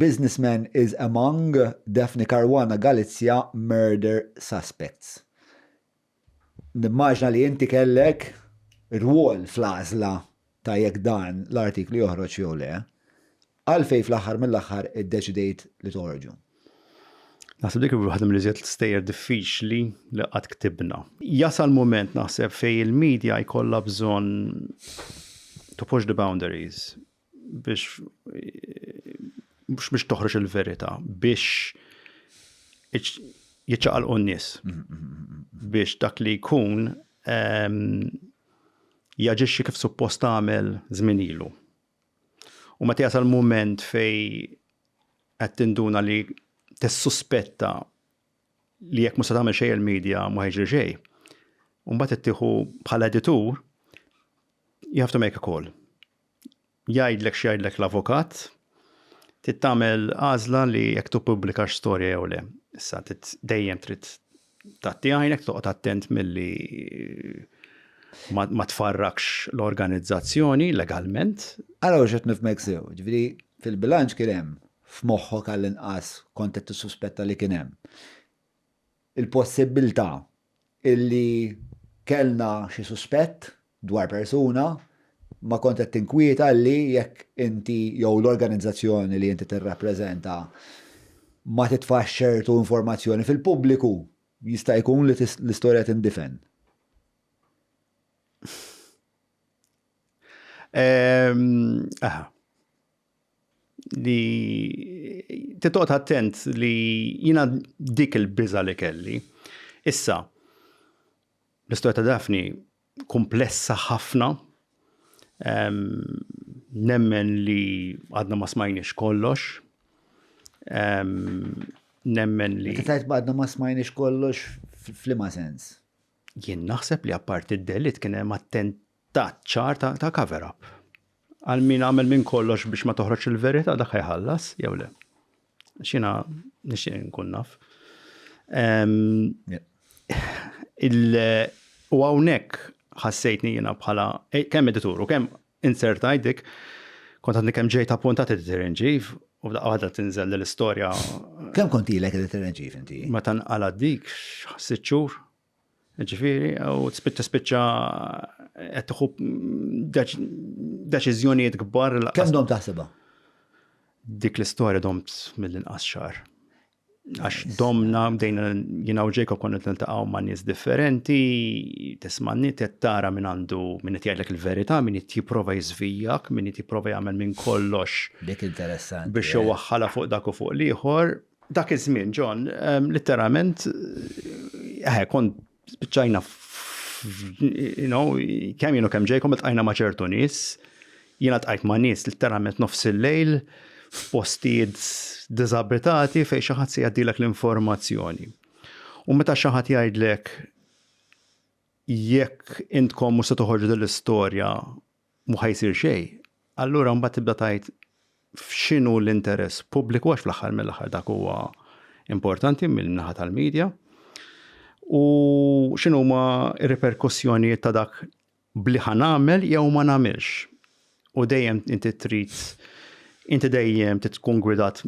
businessman is among Daphne Caruana Galizia murder suspects. Nimmaġna li inti kellek rwol fl-għażla ta' jekk dan l-artiklu joħroġ jew le, għalfej fl-aħħar mill-aħħar iddeċidejt li toħorġu. Naħseb dik waħda mill-iżjed stejjer diffiċli li qatt ktibna. Jasal mument naħseb fej il-medja jkollha bżonn to push the boundaries biex toħroġ il-verità, biex jiċċaqalqu n-nies, biex dak li jkun jaġixxi kif suppost tagħmel żmien ilu. U meta jasal mument fej qed tinduna li tissuspetta li jekk mhux se tagħmel xejn il-medja ma jiġri xejn. U mbagħad ittieħu bħala editur you have to make a call. Jgħidlek x'jgħidlek l-avukat, tittamel għażla li jekk tippubblikax storja jew le. Issa dejjem trid tagħti għajnek toqgħod attent milli ma tfarrakx l-organizzazzjoni legalment. Ara x'qed nifhmek sew, ġifieri fil-bilanċ kien hemm f'moħħok għall-inqas kont qed tissuspetta li kien hemm il-possibilità illi kellna xi suspett dwar persuna ma kont qed tinkwieta li jekk inti jew l-organizzazzjoni li inti tirrappreżenta ma titfax ċertu informazzjoni fil-pubbliku jista' jkun li l-istorja tindifen. Li titoqgħod attent li jiena dik il-biża li kelli. Issa, l-istorja ta' Daphne komplessa ħafna, nemmen li għadna ma smajniex kollox, nemmen li... Tajt għadna ma smajniex kollox fl-ima sens? Jien naħseb li apparti d-delit kien hemm attentat ċar ta' cover-up. Għal min għamel minn kollox biex ma toħroġ il-verità dak ħajħallas, jew le. Xina nixtieq nkun naf. U hawnhekk ħassejtni jiena bħala kemm editur u kemm insertajt dik kont għandni kemm ġejt appuntat editor-in-chief u b'daqqa tinżel l-istorja. Kemm kont ilek editor-in-chief inti? Meta nqalad dik 6 xhur. Ġifieri u spiċċa qed tieħu deċiżjonijiet kbar. Kemm dom taħsibha? Dik l-istorja domt mill-inqas xahar. Għax domna bdejna jiena u Jacob konna niltaqgħu ma' nies differenti, tisma' nies qed tara min għandu min qed jgħidlek il-verità, min qed jipprova jiżvijak, min qed jipprova jagħmel minn kollox. Dik interessanti. Biex iwaħħalha fuq dak u fuq l-ieħor. Dak iż-żmien, John, literalment kont spiċċajna kemm Jacob iltqajna ma' ċertu nies, jiena ltqajt ma' nies literalment nofs il-lejl f'postijiet diżabitati fejn xi ħadd se jgħaddilek l-informazzjoni. U meta xi ħadd jgħidlek jekk intkom mhux se toħorġu l-istorja mhu ħajsir xejn, allura mbagħad tibda tgħid f'x'inhu l-interess pubbliku għax fl-aħħar mill-aħħar dak huwa importanti mill-naħa tal-medja u x'inhu huma r-reperkussjonijiet ta' dak bli ħanamel jew ma nagħmilx. U dejjem inti dejjem tkun gwidat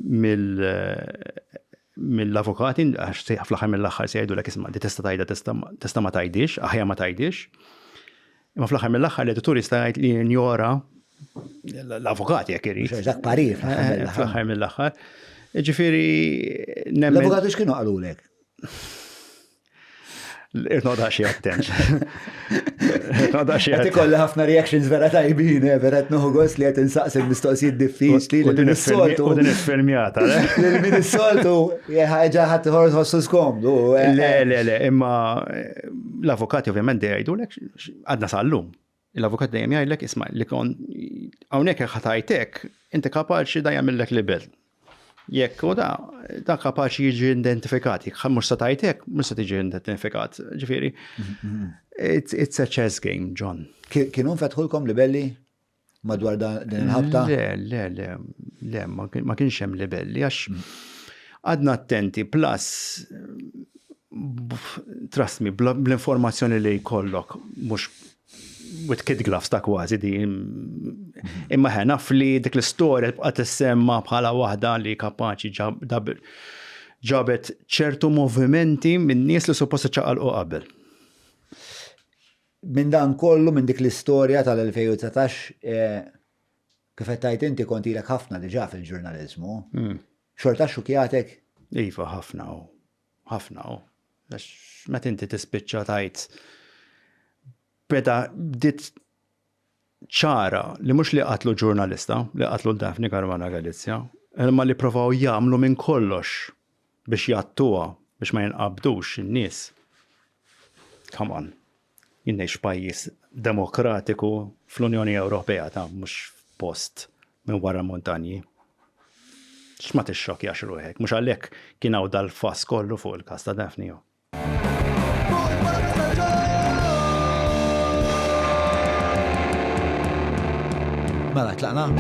mill-avukati, għax fl-aħħar mill-aħħar se jgħidulek isma' di tista' tgħidha tista' ma tgħidix, aħjar ma tgħidix. Imma fl-aħħar mill-aħħar l-editur jista' jgħid li njora l-avukati jekk irid. Dak parir fl-aħħar mill-aħħar. Ġifieri l-avukati x'kienu qalulek? Irnoda xie attent. Għati kolli ħafna reactions vera tajbin, vera tnuħu għos li għet insaqsi mistoqsijiet diffiċli li din is-soltu. U din il-fermjata, li min is-soltu ħagġa ħat ħossu skomdu. Le, imma l-avukati ovvjament jgħidulek għadna sal-lum. L-avukat dejjem jgħidlek isma' li kon hawnhekk ħatajtek inti kapaċi da jagħmellek libel. Jekk u da kapaċi jiġi identifikati, mhux se tajtek, mhux se tiġi identifikat. Ġifieri, it's a chess game, John. Kienu nfetħulkom libelli madwar din il-ħabta? Le, ma kienx hemm libelli għax għadna attenti, plus trust me, bl-informazzjoni li jkollok with kid gloves ta' kważi di. Imma naf li dik l-istorja tibqa' tissemma bħala waħda li kapaċi ġabet ċertu movimenti minn nies li suppost ċaqalqu qabel. Minn dan kollu, minn dik l-istorja tal-2019, kif qed tgħid inti kontilek ħafna diġà fil-ġurnaliżmu. Xorta xukjatek? Iva, ħafna. Meta inti tispiċċa tajt bdiet ċara li mhux li qatlu ġurnalista, li qatlu Daphne Caruana Galizia, imma li provaw jagħmlu minn kollox biex jattuha biex ma jinqabdux in-nies. Come on. Jinnejx pajjiż demokratiku fl-Unjoni Ewropea ta' mhux post minn wara montanji. X'ma tixxokjax ruħek, mhux għalhekk kien hawn dal-fass kollu fuq il-każ ta' Daphne. Mela tlaqna.